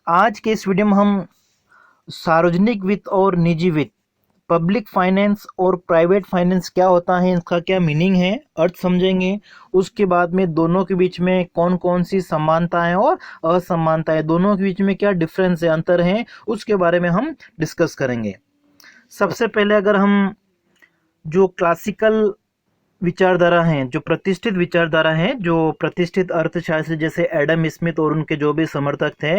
आज के इस वीडियो में हम सार्वजनिक वित्त और निजी वित्त, पब्लिक फाइनेंस और प्राइवेट फाइनेंस क्या होता है, इसका क्या मीनिंग है, अर्थ समझेंगे। उसके बाद में दोनों के बीच में कौन कौन सी समानताएं और असमानताएं, दोनों के बीच में क्या डिफरेंस है, अंतर है, उसके बारे में हम डिस्कस करेंगे। सबसे पहले अगर हम जो क्लासिकल विचारधारा हैं, जो प्रतिष्ठित विचारधारा हैं, जो प्रतिष्ठित अर्थशास्त्री जैसे एडम स्मिथ और उनके जो भी समर्थक थे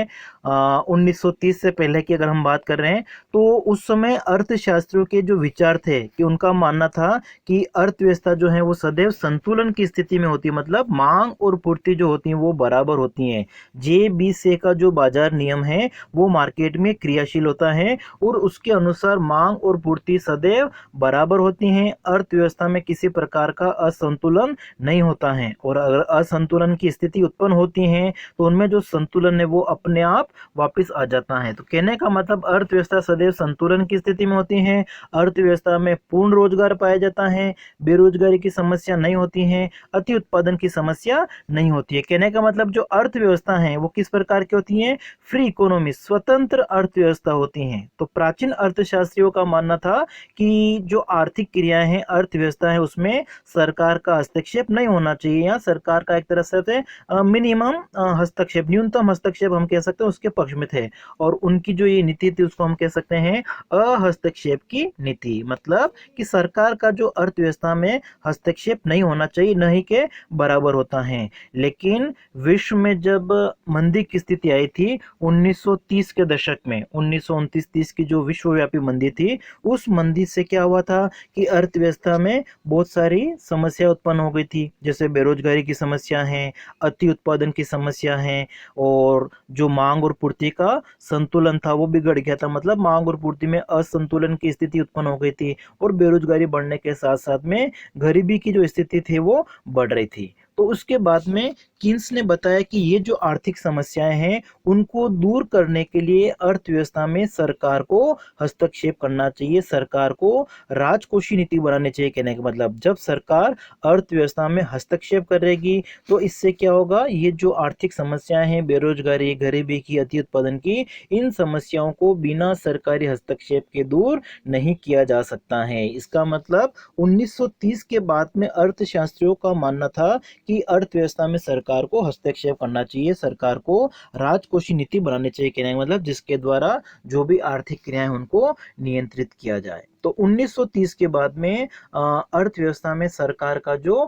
1930 से पहले की अगर हम बात कर रहे हैं, तो उस समय अर्थशास्त्रियों के जो विचार थे कि उनका मानना था कि अर्थव्यवस्था जो है वो सदैव संतुलन की स्थिति में होती है, मतलब मांग और पूर्ति जो होती है वो बराबर होती हैं। जे बी से का जो बाजार नियम है वो मार्केट में क्रियाशील होता है और उसके अनुसार मांग और पूर्ति सदैव बराबर होती हैं। अर्थव्यवस्था में किसी प्रकार का असंतुलन नहीं होता है, और अगर असंतुलन की स्थिति उत्पन्न होती है तो उनमें जो संतुलन है वो अपने आप वापस आ जाता है। तो कहने का मतलब अर्थव्यवस्था सदैव संतुलन की स्थिति में होती है, अर्थव्यवस्था में पूर्ण रोजगार पाया जाता है, बेरोजगारी की समस्या नहीं होती है, अति उत्पादन की समस्या नहीं होती है। कहने का मतलब जो अर्थव्यवस्था है वो किस प्रकार की होती है, फ्री इकोनॉमी, स्वतंत्र अर्थव्यवस्था होती है। तो प्राचीन अर्थशास्त्रियों का मानना था कि जो आर्थिक क्रियाएं हैं, अर्थव्यवस्था है, उसमें सरकार का हस्तक्षेप नहीं होना चाहिए, या सरकार का एक तरह से मिनिमम हस्तक्षेप, न्यूनतम हस्तक्षेप हम कह सकते हैं उसके पक्ष में थे। और उनकी जो ये नीति थी उसको हम कह सकते हैं अहस्तक्षेप की नीति, मतलब कि सरकार का जो अर्थव्यवस्था में हस्तक्षेप नहीं होना चाहिए, नहीं के बराबर होता है। लेकिन विश्व में जब मंदी की स्थिति आई थी 1930 के दशक में, 1929-30 की जो विश्वव्यापी मंदी थी, उस मंदी से क्या हुआ था कि अर्थव्यवस्था में बहुत सारी समस्या उत्पन्न हो गई थी, जैसे बेरोजगारी की समस्या है, अति उत्पादन की समस्या है, और जो मांग और पूर्ति का संतुलन था वो बिगड़ गया था, मतलब मांग और पूर्ति में असंतुलन की स्थिति उत्पन्न हो गई थी, और बेरोजगारी बढ़ने के साथ साथ में गरीबी की जो स्थिति थी वो बढ़ रही थी। तो उसके बाद में किन्स ने बताया कि ये जो आर्थिक समस्याएं हैं उनको दूर करने के लिए अर्थव्यवस्था में सरकार को हस्तक्षेप करना चाहिए, सरकार को राजकोषीय नीति बनानी चाहिए। कहने का मतलब जब सरकार अर्थव्यवस्था में हस्तक्षेप करेगी तो इससे क्या होगा, ये जो आर्थिक समस्याएं हैं, बेरोजगारी, गरीबी की, अति उत्पादन की, इन समस्याओं को बिना सरकारी हस्तक्षेप के दूर नहीं किया जा सकता है। इसका मतलब 1930 के बाद में अर्थशास्त्रियों का मानना था कि अर्थव्यवस्था में सरकार को हस्तक्षेप करना चाहिए, सरकार को राजकोषीय नीति बनानी चाहिए। कहने का मतलब जिसके द्वारा जो भी आर्थिक क्रियाएं उनको नियंत्रित किया जाए। तो 1930 के बाद में अर्थव्यवस्था में सरकार का जो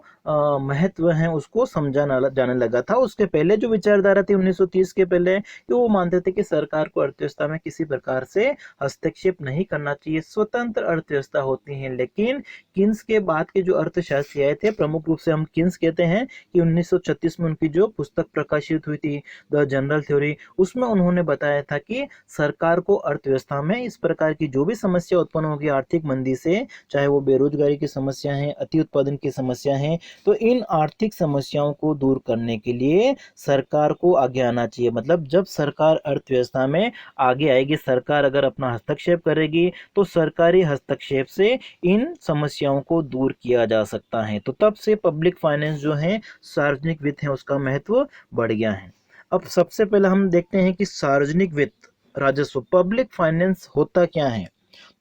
महत्व है उसको समझा जाने लगा था। उसके पहले जो विचारधारा थी 1930 के पहले, कि वो मानते थे कि सरकार को अर्थव्यवस्था में किसी प्रकार से हस्तक्षेप नहीं करना चाहिए, स्वतंत्र अर्थव्यवस्था होती है। लेकिन किन्स के बाद के जो अर्थशास्त्री आए थे, प्रमुख रूप से हम किन्स कहते हैं, कि 1936 में उनकी जो पुस्तक प्रकाशित हुई थी द जनरल थ्योरी, उसमें उन्होंने बताया था कि सरकार को अर्थव्यवस्था में इस प्रकार की जो भी समस्या उत्पन्न होगी आर्थिक मंदी से, चाहे वो बेरोजगारी की समस्या है, अति उत्पादन की समस्या है, तो इन आर्थिक समस्याओं को दूर करने के लिए सरकार को आगे आना चाहिए। मतलब जब सरकार अर्थव्यवस्था में आगे आएगी, सरकार अगर अपना हस्तक्षेप करेगी तो सरकारी हस्तक्षेप से इन समस्याओं को दूर किया जा सकता है। तो तब से पब्लिक फाइनेंस जो है, सार्वजनिक वित्त है, उसका महत्व बढ़ गया है। अब सबसे पहले हम देखते हैं कि सार्वजनिक वित्त, राजस्व, पब्लिक फाइनेंस होता क्या है।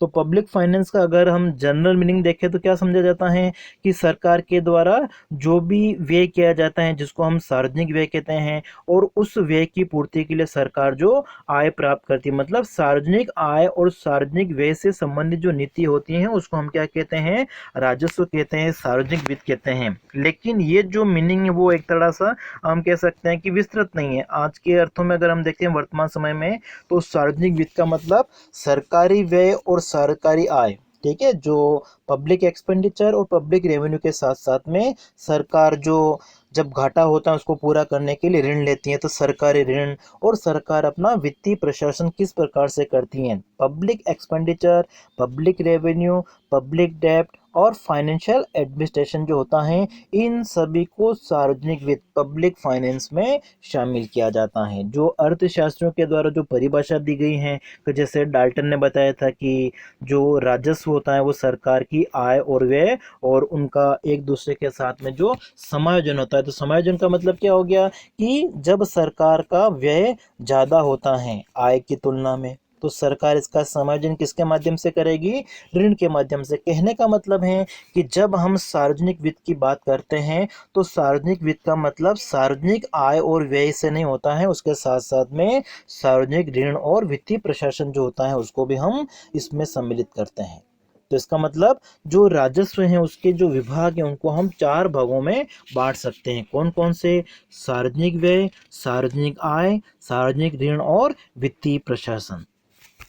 तो पब्लिक फाइनेंस का अगर हम जनरल मीनिंग देखें तो क्या समझा जाता है कि सरकार के द्वारा जो भी व्यय किया जाता है जिसको हम सार्वजनिक व्यय कहते हैं, और उस व्यय की पूर्ति के लिए सरकार जो आय प्राप्त करती है, मतलब सार्वजनिक आय और सार्वजनिक व्यय से संबंधित जो नीति होती है उसको हम क्या कहते हैं, राजस्व कहते हैं, सार्वजनिक वित्त कहते हैं। लेकिन ये जो मीनिंग है वो एक तरह सा हम कह सकते हैं कि विस्तृत नहीं है। आज के अर्थों में अगर हम देखते हैं वर्तमान समय में, तो सार्वजनिक वित्त का मतलब सरकारी व्यय और सरकारी आय, ठीक है, जो पब्लिक एक्सपेंडिचर और पब्लिक रेवेन्यू के साथ साथ में सरकार जो जब घाटा होता है उसको पूरा करने के लिए ऋण लेती है, तो सरकारी ऋण, और सरकार अपना वित्तीय प्रशासन किस प्रकार से करती है, public expenditure, public revenue, public डेब्ट और फाइनेंशियल एडमिनिस्ट्रेशन जो होता है, इन सभी को सार्वजनिक वित्त पब्लिक फाइनेंस में शामिल किया जाता है। जो अर्थशास्त्रियों के द्वारा जो परिभाषा दी गई है, तो जैसे डाल्टन ने बताया था कि जो राजस्व होता है वो सरकार की आय और व्यय और उनका एक दूसरे के साथ में जो समायोजन होता है। तो समायोजन का मतलब क्या हो गया कि जब सरकार का व्यय ज़्यादा होता है आय की तुलना में, तो सरकार इसका समायोजन किसके माध्यम से करेगी? ऋण के माध्यम से। कहने का मतलब है कि जब हम सार्वजनिक वित्त की बात करते हैं तो सार्वजनिक वित्त का मतलब सार्वजनिक आय और व्यय से नहीं होता है, उसके साथ साथ में सार्वजनिक ऋण और वित्तीय प्रशासन जो होता है उसको भी हम इसमें सम्मिलित करते हैं। तो इसका मतलब जो राजस्व है उसके जो विभाग है उनको हम चार भागों में बांट सकते हैं। कौन कौन से? सार्वजनिक व्यय, सार्वजनिक आय, सार्वजनिक ऋण और वित्तीय प्रशासन।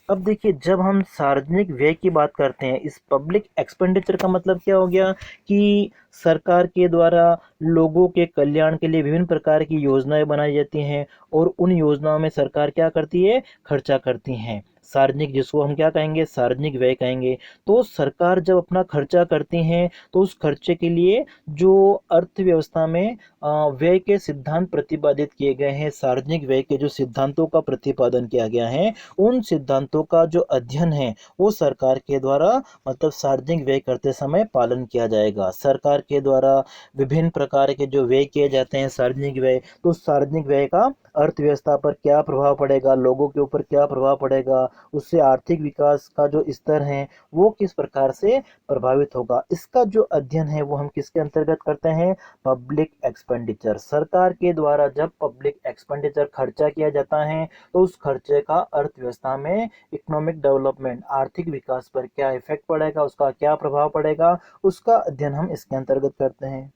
अब देखिए, जब हम सार्वजनिक व्यय की बात करते हैं, इस पब्लिक एक्सपेंडिचर का मतलब क्या हो गया कि सरकार के द्वारा लोगों के कल्याण के लिए विभिन्न प्रकार की योजनाएं बनाई जाती हैं और उन योजनाओं में सरकार क्या करती है? खर्चा करती हैं। सार्वजनिक, जिसको हम क्या कहेंगे? सार्वजनिक व्यय कहेंगे। तो सरकार जब अपना खर्चा करती हैं तो उस खर्चे के लिए जो अर्थव्यवस्था में व्यय के सिद्धांत प्रतिपादित किए गए हैं, सार्वजनिक व्यय के जो सिद्धांतों का प्रतिपादन किया गया है, उन सिद्धांतों का जो अध्ययन है वो सरकार के द्वारा मतलब सार्वजनिक व्यय करते समय पालन किया जाएगा। सरकार के द्वारा विभिन्न प्रकार के जो व्यय किए जाते हैं सार्वजनिक व्यय, तो सार्वजनिक व्यय का अर्थव्यवस्था पर क्या प्रभाव पड़ेगा, लोगों के ऊपर क्या प्रभाव पड़ेगा, उससे आर्थिक विकास का जो स्तर है वो किस प्रकार से प्रभावित होगा, इसका जो अध्ययन है वो हम किसके अंतर्गत करते हैं? Public expenditure. सरकार के द्वारा जब पब्लिक एक्सपेंडिचर खर्चा किया जाता है तो उस खर्चे का अर्थव्यवस्था में इकोनॉमिक डेवलपमेंट आर्थिक विकास पर क्या इफेक्ट पड़ेगा, उसका क्या प्रभाव पड़ेगा, उसका अध्ययन हम इसके अंतर्गत करते हैं।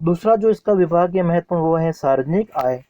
दूसरा जो इसका विभाग है महत्वपूर्ण वो है सार्वजनिक आय।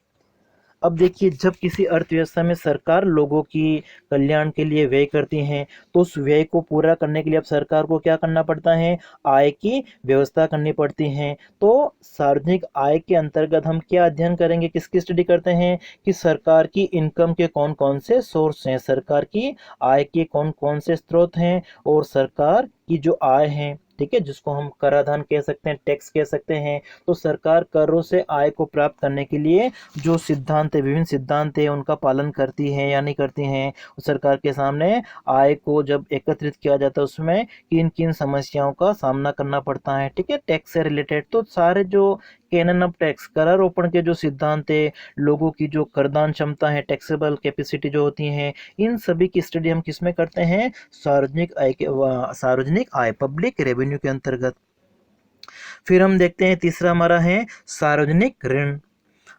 अब देखिए, जब किसी अर्थव्यवस्था में सरकार लोगों की कल्याण के लिए व्यय करती है तो उस व्यय को पूरा करने के लिए अब सरकार को क्या करना पड़ता है? आय की व्यवस्था करनी पड़ती है। तो सार्वजनिक आय के अंतर्गत हम क्या अध्ययन करेंगे, किसकी स्टडी करते हैं कि सरकार की इनकम के कौन कौन से सोर्स हैं, सरकार की आय के कौन कौन से स्रोत हैं और सरकार की जो आय है, ठीक है, जिसको हम कराधान कह सकते हैं, टैक्स कह सकते हैं। तो सरकार करों से आय को प्राप्त करने के लिए जो सिद्धांत है, विभिन्न सिद्धांत है, उनका पालन करती है या नहीं करती हैं। सरकार के सामने आय को जब एकत्रित किया जाता है उसमें किन किन समस्याओं का सामना करना पड़ता है, ठीक है, टैक्स से रिलेटेड। तो सारे जो कैनन ऑफ टैक्स, करारोपण के जो सिद्धांत है, लोगों की जो करदान क्षमता है, टैक्सेबल कैपेसिटी जो होती है, इन सभी की स्टडी हम किसमें करते हैं? सार्वजनिक आय पब्लिक रेवेन्यू के अंतर्गत। फिर हम देखते हैं तीसरा हमारा है सार्वजनिक ऋण।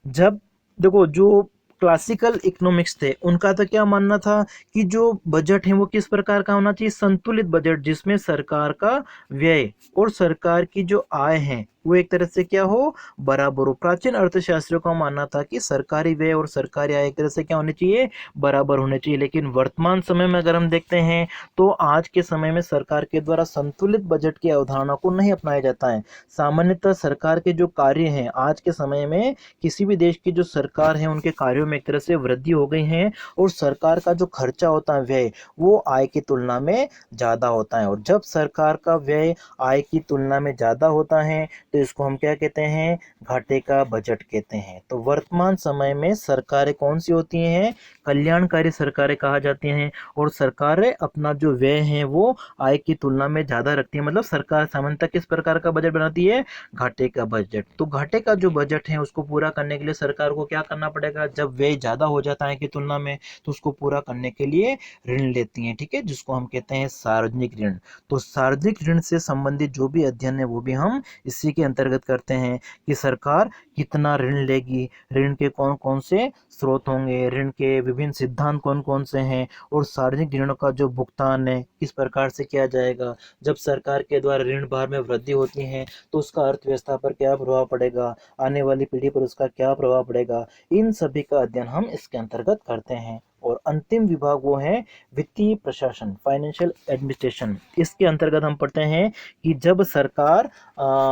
जब देखो, जो क्लासिकल इकोनॉमिक्स थे उनका तो क्या मानना था कि जो बजट है वो किस प्रकार का होना चाहिए? संतुलित बजट, जिसमें सरकार का व्यय और सरकार की जो आय है वो एक तरह से क्या हो? बराबर हो। प्राचीन अर्थशास्त्रियों का मानना था कि सरकारी व्यय और सरकारी आय एक तरह से क्या होने चाहिए? बराबर होने चाहिए। लेकिन वर्तमान समय में अगर हम देखते हैं तो आज के समय में सरकार के द्वारा संतुलित बजट की अवधारणा को नहीं अपनाया जाता है। सामान्यतः सरकार के जो कार्य हैं आज के समय में, किसी भी देश की जो सरकार है उनके कार्यों में एक तरह से वृद्धि हो गई है और सरकार का जो खर्चा होता है व्यय, वो आय की तुलना में ज़्यादा होता है। और जब सरकार का व्यय आय की तुलना में ज़्यादा होता है तो इसको हम क्या कहते हैं? घाटे का बजट कहते हैं। तो वर्तमान समय में सरकारें कौन सी होती हैं? कल्याणकारी सरकारें कहा जाती हैं। और सरकारें अपना जो व्यय है वो आय की तुलना में ज़्यादा रखती है। मतलब सरकार सामान्यतः किस प्रकार का बजट बनाती है? घाटे का बजट। तो घाटे का जो बजट है उसको पूरा करने के लिए सरकार को क्या करना पड़ेगा? जब व्यय ज़्यादा हो जाता है की तुलना में तो उसको पूरा करने के लिए ऋण लेती हैं, ठीक है, जिसको हम कहते हैं सार्वजनिक ऋण। तो सार्वजनिक ऋण से संबंधित जो भी अध्ययन है वो भी हम इसी के अंतर्गत करते हैं कि सरकार कितना ऋण लेगी, ऋण के कौन कौन से स्रोत होंगे, ऋण के विभिन्न सिद्धांत कौन कौन से हैं और सार्वजनिक ऋणों का जो भुगतान है किस प्रकार से किया जाएगा। जब सरकार के द्वारा ऋण भार में वृद्धि होती है तो उसका अर्थव्यवस्था पर क्या प्रभाव पड़ेगा, आने वाली पीढ़ी पर उसका क्या प्रभाव पड़ेगा, इन सभी का अध्ययन हम इसके अंतर्गत करते हैं। और अंतिम विभाग वो है वित्तीय प्रशासन, फाइनेंशियल एडमिनिस्ट्रेशन। इसके अंतर्गत हम पढ़ते हैं कि जब सरकार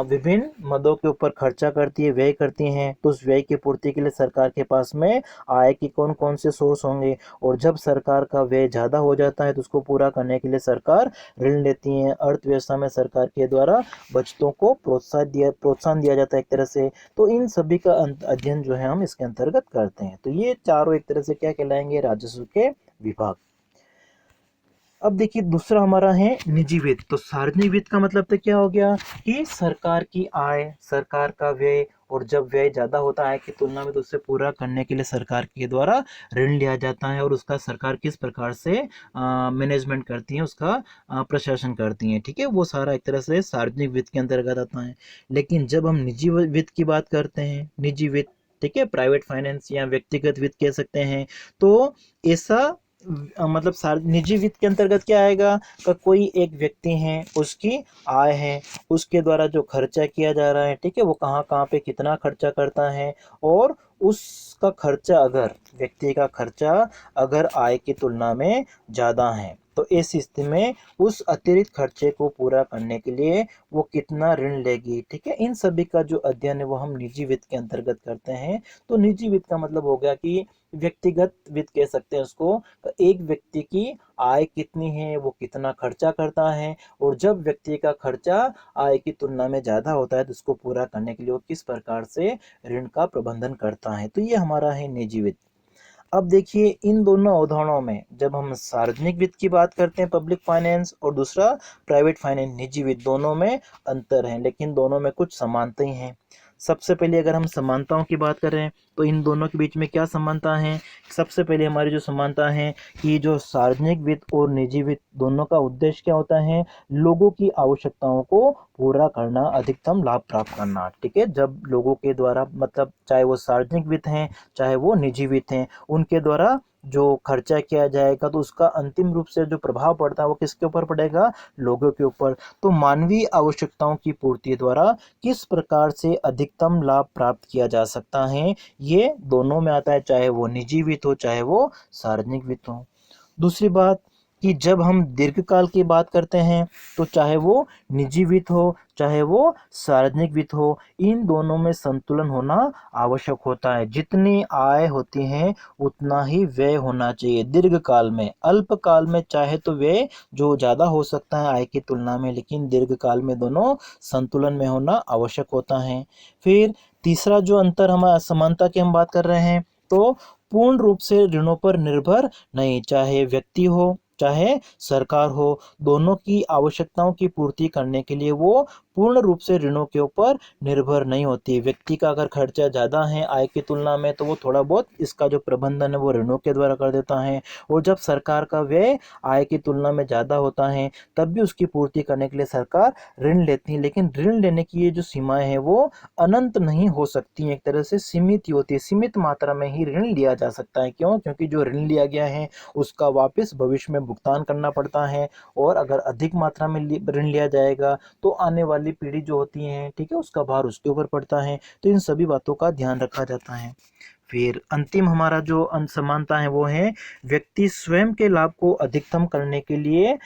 विभिन्न मदों के ऊपर खर्चा करती है, व्यय करती है, तो उस व्यय की पूर्ति के लिए सरकार के पास में आय के कौन कौन से सोर्स होंगे। और जब सरकार का व्यय ज़्यादा हो जाता है तो उसको पूरा करने के लिए सरकार ऋण लेती है। अर्थव्यवस्था में सरकार के द्वारा बचतों को प्रोत्साहन दिया जाता है एक तरह से। तो इन सभी का अध्ययन जो है हम इसके अंतर्गत करते हैं। तो ये चारों एक तरह से क्या कहलाएंगे, राजस्व के विभाग। अब देखिए दूसरा हमारा है निजी वित्त। तो सार्वजनिक वित्त का मतलब तो क्या हो गया कि सरकार की आय, सरकार का व्यय, और जब व्यय ज़्यादा होता है की तुलना में तो उससे पूरा करने के लिए सरकार के द्वारा ऋण लिया जाता है और उसका सरकार किस प्रकार से मैनेजमेंट करती है, उसका प्रशासन करती है। ठीक है, वो सारा एक तरह से सार्वजनिक वित्त के अंतर्गत आता है। लेकिन जब हम निजी वित्त की बात करते हैं, निजी वित्त, ठीक है, प्राइवेट फाइनेंस या व्यक्तिगत वित्त कह सकते हैं, तो ऐसा मतलब निजी वित्त के अंतर्गत क्या आएगा कि कोई एक व्यक्ति है, उसकी आय है, उसके द्वारा जो खर्चा किया जा रहा है, ठीक है, वो कहाँ कहाँ पे कितना खर्चा करता है, और उसका खर्चा अगर व्यक्ति का खर्चा अगर आय की तुलना में ज़्यादा है तो इस स्थिति में उस अतिरिक्त खर्चे को पूरा करने के लिए वो कितना ऋण लेगी। ठीक है, इन सभी का जो अध्ययन है वो हम निजी वित्त के अंतर्गत करते हैं। तो निजी वित्त का मतलब हो गया कि व्यक्तिगत वित्त कह सकते हैं उसको। एक व्यक्ति की आय कितनी है, वो कितना खर्चा करता है, और जब व्यक्ति का खर्चा आय की तुलना में ज़्यादा होता है तो उसको पूरा करने के लिए वो किस प्रकार से ऋण का प्रबंधन करता है। तो ये हमारा है निजी वित्त। अब देखिए इन दोनों अवधारणाओं में जब हम सार्वजनिक वित्त की बात करते हैं, पब्लिक फाइनेंस, और दूसरा प्राइवेट फाइनेंस, निजी वित्त, दोनों में अंतर है लेकिन दोनों में कुछ समानताएं हैं। सबसे पहले अगर हम समानताओं की बात करें तो इन दोनों के बीच में क्या समानता है। सबसे पहले हमारी जो समानता है कि जो सार्वजनिक वित्त और निजी वित्त दोनों का उद्देश्य क्या होता है, लोगों की आवश्यकताओं को पूरा करना, अधिकतम लाभ प्राप्त करना। ठीक है, जब लोगों के द्वारा मतलब चाहे वो सार्वजनिक वित्त हैं चाहे वो निजी वित्त हैं, उनके द्वारा जो खर्चा किया जाएगा तो उसका अंतिम रूप से जो प्रभाव पड़ता है वो किसके ऊपर पड़ेगा, लोगों के ऊपर। तो मानवीय आवश्यकताओं की पूर्ति द्वारा किस प्रकार से अधिकतम लाभ प्राप्त किया जा सकता है, ये दोनों में आता है, चाहे वो निजी वित्त हो चाहे वो सार्वजनिक वित्त हो। दूसरी बात कि जब हम दीर्घकाल की बात करते हैं तो चाहे वो निजी वित्त हो चाहे वो सार्वजनिक वित्त हो, इन दोनों में संतुलन होना आवश्यक होता है। जितनी आय होती है उतना ही व्यय होना चाहिए दीर्घकाल में। अल्पकाल में चाहे तो व्यय जो ज़्यादा हो सकता है आय की तुलना में, लेकिन दीर्घकाल में दोनों संतुलन में होना आवश्यक होता है। फिर तीसरा जो अंतर हम असमानता की हम बात कर रहे हैं, तो पूर्ण रूप से ऋणों पर निर्भर नहीं, चाहे व्यक्ति हो चाहे सरकार हो, दोनों की आवश्यकताओं की पूर्ति करने के लिए वो पूर्ण रूप से ऋणों के ऊपर निर्भर नहीं होती। व्यक्ति का अगर खर्चा ज़्यादा है आय की तुलना में तो वो थोड़ा बहुत इसका जो प्रबंधन है वो ऋणों के द्वारा कर देता है, और जब सरकार का व्यय आय की तुलना में ज़्यादा होता है तब भी उसकी पूर्ति करने के लिए सरकार ऋण लेती है। लेकिन ऋण लेने की ये जो सीमाएं हैं वो अनंत नहीं हो सकती, एक तरह से सीमित ही होती है। सीमित मात्रा में ही ऋण लिया जा सकता है। क्यों? क्योंकि जो ऋण लिया गया है उसका वापस भविष्य में भुगतान करना पड़ता है, और अगर अधिक मात्रा में ऋण लिया जाएगा तो आने वाली पीढ़ी जो होती है, ठीक है, उसका भार उसके ऊपर पड़ता है। तो इन सभी बातों का ध्यान रखा जाता है। फिर अंतिम हमारा जो असमानता है वो है व्यक्ति स्वयं के लाभ को अधिकतम करने के लिए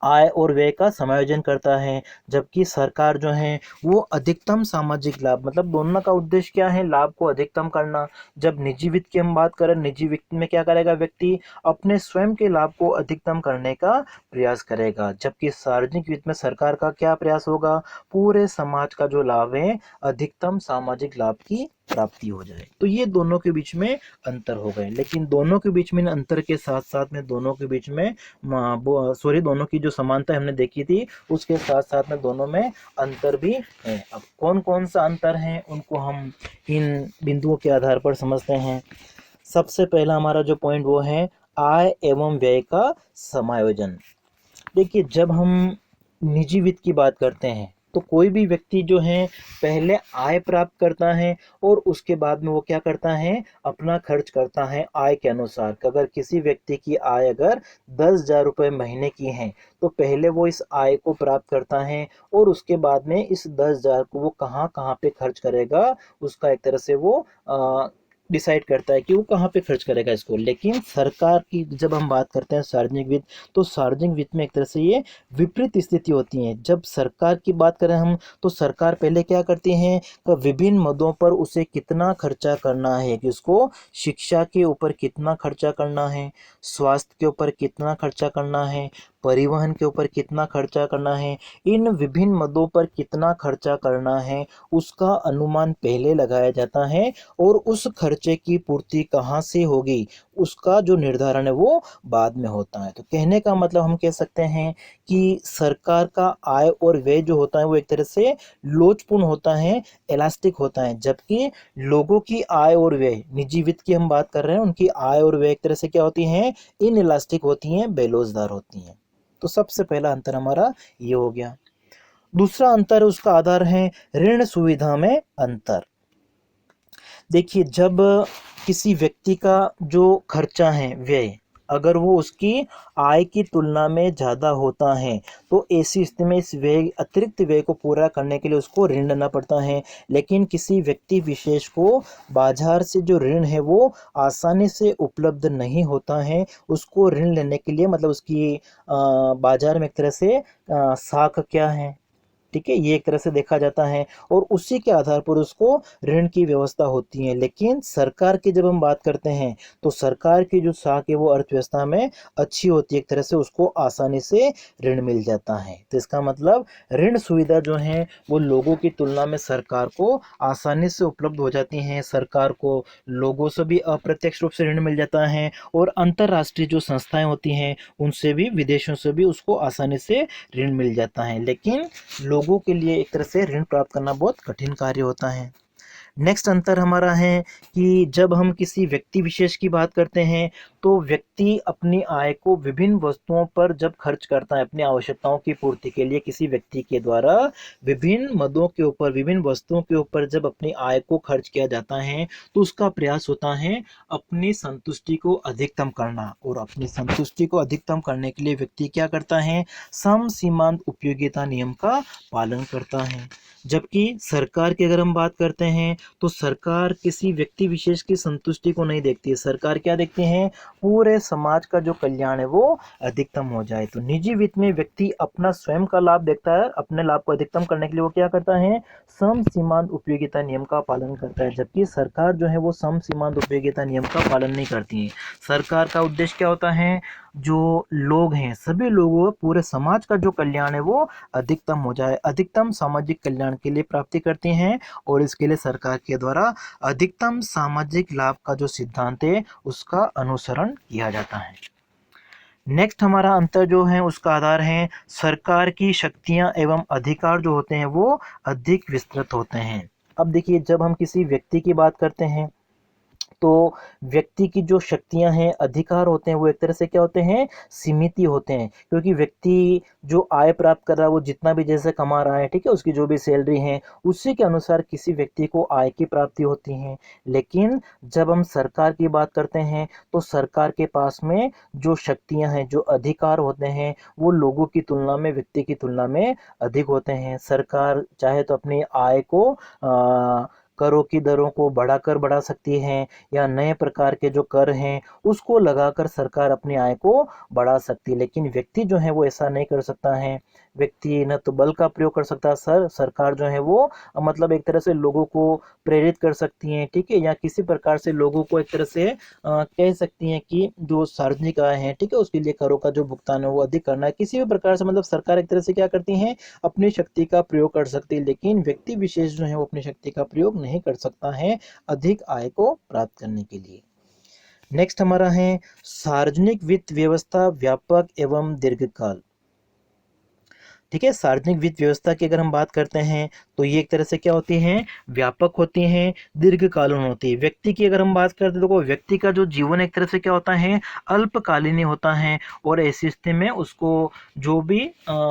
आय और व्यय का समायोजन करता है, जबकि सरकार जो है वो अधिकतम सामाजिक लाभ, मतलब दोनों का उद्देश्य क्या है, लाभ को अधिकतम करना। जब निजी वित्त की हम बात करें, निजी वित्त में क्या करेगा व्यक्ति, अपने स्वयं के लाभ को अधिकतम करने का प्रयास करेगा, जबकि सार्वजनिक वित्त में सरकार का क्या प्रयास होगा, पूरे समाज का जो लाभ है अधिकतम सामाजिक लाभ की प्राप्ति हो जाए। तो ये दोनों के बीच में अंतर हो गए। लेकिन दोनों के बीच में अंतर के साथ साथ में दोनों के बीच में दोनों की जो समानता हमने देखी थी उसके साथ साथ में दोनों में अंतर भी है। अब कौन कौन सा अंतर है उनको हम इन बिंदुओं के आधार पर समझते हैं। सबसे पहला हमारा जो पॉइंट वो है आय एवं व्यय का समायोजन। देखिए जब हम निजी वित्त की बात करते हैं तो कोई भी व्यक्ति जो है पहले आय प्राप्त करता है और उसके बाद में वो क्या करता है, अपना खर्च करता है आय के अनुसार। अगर किसी व्यक्ति की आय अगर 10,000 रुपये महीने की है तो पहले वो इस आय को प्राप्त करता है और उसके बाद में इस 10,000 को वो कहाँ कहाँ पे खर्च करेगा उसका एक तरह से वो डिसाइड करता है कि वो कहाँ पे खर्च करेगा इसको। लेकिन सरकार की जब हम बात करते हैं सार्वजनिक वित्त, तो सार्वजनिक वित्त में एक तरह से ये विपरीत स्थिति होती है। जब सरकार की बात करें हम, तो सरकार पहले क्या करती है कि विभिन्न मदों पर उसे कितना खर्चा करना है, कि उसको शिक्षा के ऊपर कितना खर्चा करना है, स्वास्थ्य के ऊपर कितना खर्चा करना है, परिवहन के ऊपर कितना खर्चा करना है, इन विभिन्न मदों पर कितना खर्चा करना है, उसका अनुमान पहले लगाया जाता है और उस खर्चे की पूर्ति कहाँ से होगी उसका जो निर्धारण है वो बाद में होता है। तो कहने का मतलब हम कह सकते हैं कि सरकार का आय और व्यय जो होता है वो एक तरह से लोचपूर्ण होता है, इलास्टिक होता है, जबकि लोगों की आय और व्यय, निजी वित्त की हम बात कर रहे हैं, उनकी आय और व्यय एक तरह से क्या होती हैं, इन इलास्टिक होती हैं, बेलोजदार होती हैं। तो सबसे पहला अंतर हमारा ये हो गया। दूसरा अंतर उसका आधार है ऋण सुविधा में अंतर। देखिए, जब किसी व्यक्ति का जो खर्चा है, व्यय, अगर वो उसकी आय की तुलना में ज़्यादा होता है, तो ऐसी स्थिति में इस व्यय, अतिरिक्त व्यय को पूरा करने के लिए उसको ऋण लेना पड़ता है। लेकिन किसी व्यक्ति विशेष को बाजार से जो ऋण है वो आसानी से उपलब्ध नहीं होता है। उसको ऋण लेने के लिए मतलब उसकी बाजार में एक तरह से साख क्या है, ठीक है, ये एक तरह से देखा जाता है और उसी के आधार पर उसको ऋण की व्यवस्था होती है। लेकिन सरकार की जब हम बात करते हैं, तो सरकार की जो साख है वो अर्थव्यवस्था में अच्छी होती है, एक तरह से उसको आसानी से ऋण मिल जाता है। तो इसका मतलब ऋण सुविधा जो है वो लोगों की तुलना में सरकार को आसानी से उपलब्ध हो जाती हैं। सरकार को लोगों से भी अप्रत्यक्ष रूप से ऋण मिल जाता है और अंतर्राष्ट्रीय जो संस्थाएं होती हैं उनसे भी, विदेशों से भी उसको आसानी से ऋण मिल जाता है। लेकिन लोगों के लिए एक तरह से ऋण प्राप्त करना बहुत कठिन कार्य होता है। नेक्स्ट अंतर हमारा है कि जब हम किसी व्यक्ति विशेष की बात करते हैं, तो व्यक्ति अपनी आय को विभिन्न वस्तुओं पर जब खर्च करता है, अपनी आवश्यकताओं की पूर्ति के लिए किसी व्यक्ति के द्वारा विभिन्न मदों के ऊपर, विभिन्न वस्तुओं के ऊपर जब अपनी आय को खर्च किया जाता है, तो उसका प्रयास होता है अपनी संतुष्टि को अधिकतम करना। और अपनी संतुष्टि को अधिकतम करने के लिए व्यक्ति क्या करता है, सम सीमांत उपयोगिता नियम का पालन करता है। जबकि सरकार की अगर हम बात करते हैं, तो सरकार किसी व्यक्ति विशेष की संतुष्टि को नहीं देखती है। सरकार क्या देखती है, पूरे समाज का जो कल्याण है वो अधिकतम हो जाए। तो निजी वित्त में व्यक्ति अपना स्वयं का लाभ देखता है, अपने लाभ को अधिकतम करने के लिए वो क्या करता है, सम सीमांत उपयोगिता नियम का पालन करता है। जबकि सरकार जो है वो सम सीमांत उपयोगिता नियम का पालन नहीं करती है। सरकार का उद्देश्य क्या होता है, जो लोग हैं, सभी लोगों, पूरे समाज का जो कल्याण है वो अधिकतम हो जाए, अधिकतम सामाजिक कल्याण के लिए प्राप्ति करती हैं और इसके लिए सरकार के द्वारा अधिकतम सामाजिक लाभ का जो सिद्धांत है उसका अनुसरण किया जाता है। नेक्स्ट हमारा अंतर जो है उसका आधार है सरकार की शक्तियां एवं अधिकार जो होते हैं वो अधिक विस्तृत होते हैं। अब देखिए, जब हम किसी व्यक्ति की बात करते हैं, तो व्यक्ति की जो शक्तियां हैं, अधिकार होते हैं, वो एक तरह से क्या होते हैं, सीमित ही होते हैं। क्योंकि व्यक्ति जो आय प्राप्त कर रहा है वो जितना भी जैसे कमा रहा है, ठीक है, उसकी जो भी सैलरी है उसी के अनुसार किसी व्यक्ति को आय की प्राप्ति होती है। लेकिन जब हम सरकार की बात करते हैं, तो सरकार के पास में जो शक्तियां हैं, जो अधिकार होते हैं, वो लोगों की तुलना में, व्यक्ति की तुलना में अधिक होते हैं। सरकार चाहे तो अपनी आय को करों की दरों को बढ़ा सकती है, या नए प्रकार के जो कर हैं उसको लगाकर सरकार अपनी आय को बढ़ा सकती है। लेकिन व्यक्ति जो है वो ऐसा नहीं कर सकता है। व्यक्ति न तो बल का प्रयोग कर सकता है, सरकार जो है वो मतलब एक तरह से लोगों को प्रेरित कर सकती है, ठीक है, या किसी प्रकार से लोगों को एक तरह से कह सकती हैं कि जो सार्वजनिक आय है, ठीक है, उसके लिए करों का जो भुगतान है वो अधिक करना है। किसी भी प्रकार से मतलब सरकार एक तरह से क्या करती है, अपनी शक्ति का प्रयोग कर सकती है। लेकिन व्यक्ति विशेष जो है वो अपनी शक्ति का प्रयोग नहीं कर सकता है अधिक आय को प्राप्त करने के लिए। नेक्स्ट हमारा है सार्वजनिक वित्त व्यवस्था व्यापक एवं दीर्घकाल। ठीक है, सार्वजनिक वित्त व्यवस्था की अगर हम बात करते हैं, तो ये एक तरह से क्या होती हैं, व्यापक होती हैं, दीर्घकालीन होती है। व्यक्ति की अगर हम बात करते हैं, तो व्यक्ति का जो जीवन एक तरह से क्या होता है, अल्पकालीन होता है। और ऐसी स्थिति में उसको जो भी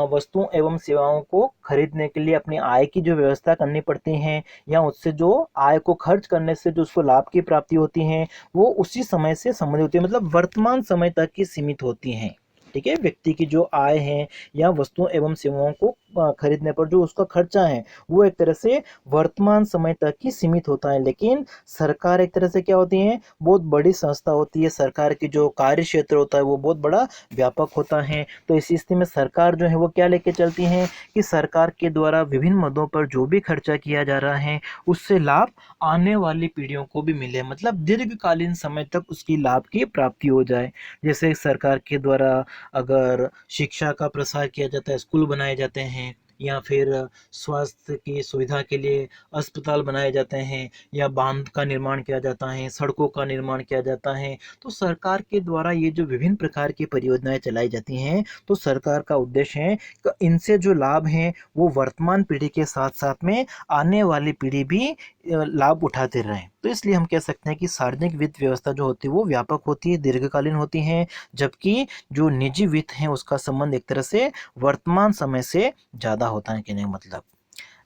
वस्तुओं एवं सेवाओं को खरीदने के लिए अपनी आय की जो व्यवस्था करनी पड़ती है, या उससे जो आय को खर्च करने से जो उसको लाभ की प्राप्ति होती है, वो उसी समय से संबंधित होती है, मतलब वर्तमान समय तक की सीमित होती हैं। ठीक है, व्यक्ति की जो आय है या वस्तुओं एवं सेवाओं को खरीदने पर जो उसका खर्चा है वो एक तरह से वर्तमान समय तक ही सीमित होता है। लेकिन सरकार एक तरह से क्या होती है, बहुत बड़ी संस्था होती है, सरकार की जो कार्य क्षेत्र होता है वो बहुत बड़ा व्यापक होता है। तो इस स्थिति में सरकार जो है वो क्या लेके चलती है कि सरकार के द्वारा विभिन्न मदों पर जो भी खर्चा किया जा रहा है उससे लाभ आने वाली पीढ़ियों को भी मिले, मतलब दीर्घकालीन समय तक उसकी लाभ की प्राप्ति हो जाए। जैसे सरकार के द्वारा अगर शिक्षा का प्रसार किया जाता है, स्कूल बनाए जाते हैं, या फिर स्वास्थ्य की सुविधा के लिए अस्पताल बनाए जाते हैं, या बांध का निर्माण किया जाता है, सड़कों का निर्माण किया जाता है, तो सरकार के द्वारा ये जो विभिन्न प्रकार की परियोजनाएं चलाई जाती हैं, तो सरकार का उद्देश्य है कि इनसे जो लाभ हैं वो वर्तमान पीढ़ी के साथ साथ में आने वाली पीढ़ी भी लाभ उठाते रहें। तो इसलिए हम कह सकते हैं कि सार्वजनिक वित्त व्यवस्था जो होती है वो व्यापक होती है, दीर्घकालीन होती है, जबकि जो निजी वित्त है उसका संबंध एक तरह से वर्तमान समय से ज़्यादा होता है, कहने का मतलब।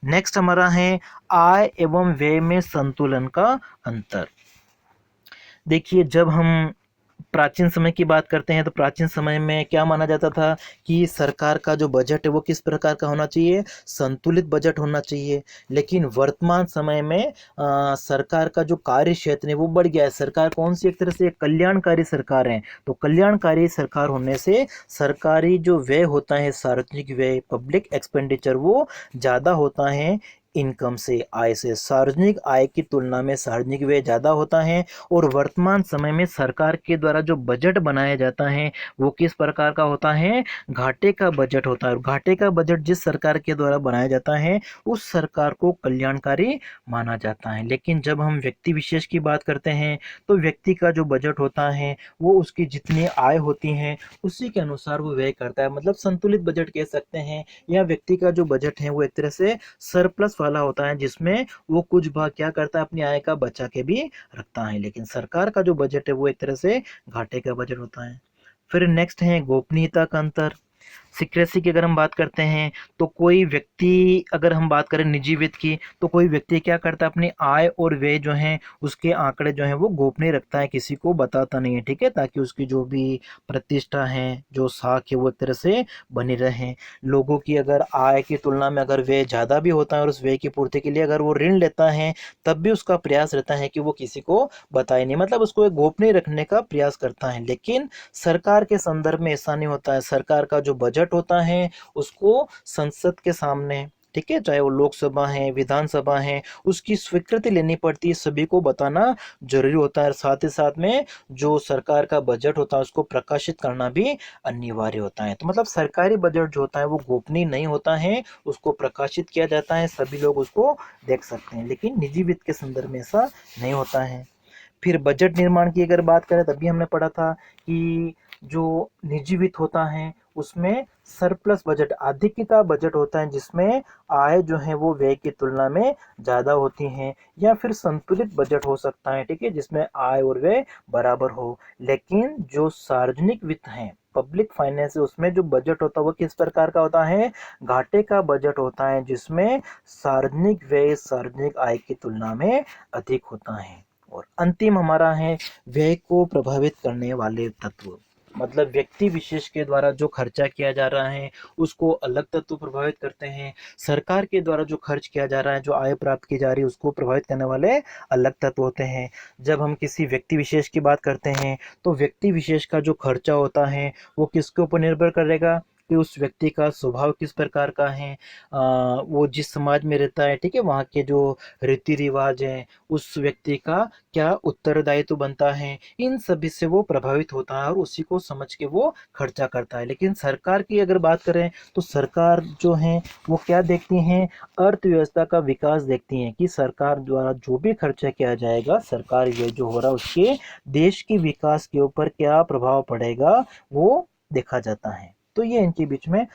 नेक्स्ट हमारा है आय एवं व्यय में संतुलन का अंतर। देखिए, जब हम प्राचीन समय की बात करते हैं तो प्राचीन समय में क्या माना जाता था कि सरकार का जो बजट है वो किस प्रकार का होना चाहिए, संतुलित बजट होना चाहिए। लेकिन वर्तमान समय में सरकार का जो कार्य क्षेत्र है वो बढ़ गया है। सरकार कौन सी, एक तरह से कल्याणकारी सरकार है, तो कल्याणकारी सरकार होने से सरकारी जो व्यय होता है, सार्वजनिक व्यय, पब्लिक एक्सपेंडिचर, वो ज़्यादा होता है इनकम से, आय से। सार्वजनिक आय की तुलना में सार्वजनिक व्यय ज़्यादा होता है। और वर्तमान समय में सरकार के द्वारा जो बजट बनाया जाता है वो किस प्रकार का होता है, घाटे का बजट होता है। और घाटे का बजट जिस सरकार के द्वारा बनाया जाता है उस सरकार को कल्याणकारी माना जाता है। लेकिन जब हम व्यक्ति विशेष की बात करते हैं तो व्यक्ति का जो बजट होता है वो उसकी जितनी आय होती है उसी के अनुसार वो व्यय करता है, मतलब संतुलित बजट कह सकते हैं। या व्यक्ति का जो बजट है वो एक तरह से सरप्लस वाला होता है, जिसमें वो कुछ भाग क्या करता है, अपनी आय का बचा के भी रखता है। लेकिन सरकार का जो बजट है वो एक तरह से घाटे का बजट होता है। फिर नेक्स्ट है गोपनीयता का अंतर। सिक्रेसी की अगर हम बात करते हैं तो कोई व्यक्ति, अगर हम बात करें निजी वित्त की, तो कोई व्यक्ति क्या करता है, अपनी आय और व्यय जो हैं उसके आंकड़े जो हैं वो गोपनीय रखता है, किसी को बताता नहीं है, ठीक है, ताकि उसकी जो भी प्रतिष्ठा है, जो साख है, वो एक तरह से बनी रहे। लोगों की अगर आय की तुलना में अगर व्यय ज़्यादा भी होता है और उस व्यय की पूर्ति के लिए अगर वो ऋण लेता है तब भी उसका प्रयास रहता है कि वो किसी को बताए नहीं, मतलब उसको एक गोपनीय रखने का प्रयास करता है। लेकिन सरकार के संदर्भ में ऐसा नहीं होता है। सरकार का जो बजट होता है उसको संसद के सामने, ठीक है, चाहे वो लोकसभा है, विधानसभा है, उसकी स्वीकृति लेनी पड़ती है, सभी को बताना जरूरी होता है। साथ ही साथ में जो सरकार का बजट होता है उसको प्रकाशित करना भी अनिवार्य होता है। तो मतलब सरकारी बजट जो होता है वो गोपनीय नहीं होता है, उसको प्रकाशित किया जाता है, सभी लोग उसको देख सकते हैं। लेकिन निजी वित्त के संदर्भ में ऐसा नहीं होता है। फिर बजट निर्माण की अगर बात करें तभी हमने पढ़ा था कि जो निजी वित्त होता है उसमें सरप्लस बजट, अधिकता बजट होता है, जिसमें आय जो है वो व्यय की तुलना में ज़्यादा होती हैं। या फिर संतुलित बजट हो सकता है, ठीक है, जिसमें आय और व्यय बराबर हो। लेकिन जो सार्वजनिक वित्त है, पब्लिक फाइनेंस, उसमें जो बजट होता है वो किस प्रकार का होता है, घाटे का बजट होता है, जिसमें सार्वजनिक व्यय सार्वजनिक आय की तुलना में अधिक होता है। और अंतिम हमारा है व्यय को प्रभावित करने वाले तत्व, मतलब व्यक्ति विशेष के द्वारा जो खर्चा किया जा रहा है उसको अलग तत्व प्रभावित करते हैं। सरकार के द्वारा जो खर्च किया जा रहा है, जो आय प्राप्त की जा रही है, उसको प्रभावित करने वाले अलग तत्व होते हैं। जब हम किसी व्यक्ति विशेष की बात करते हैं तो व्यक्ति विशेष का जो खर्चा होता है वो किसके ऊपर निर्भर करेगा कि उस व्यक्ति का स्वभाव किस प्रकार का है, वो जिस समाज में रहता है, ठीक है, वहाँ के जो रीति रिवाज हैं, उस व्यक्ति का क्या उत्तरदायित्व बनता है, इन सभी से वो प्रभावित होता है और उसी को समझ के वो खर्चा करता है। लेकिन सरकार की अगर बात करें तो सरकार जो है वो क्या देखती हैं, अर्थव्यवस्था का विकास देखती हैं कि सरकार द्वारा जो भी खर्चा किया जाएगा, सरकार ये जो हो रहा है उसके देश के विकास के ऊपर क्या प्रभाव पड़ेगा वो देखा जाता है। तो ये इनके बीच में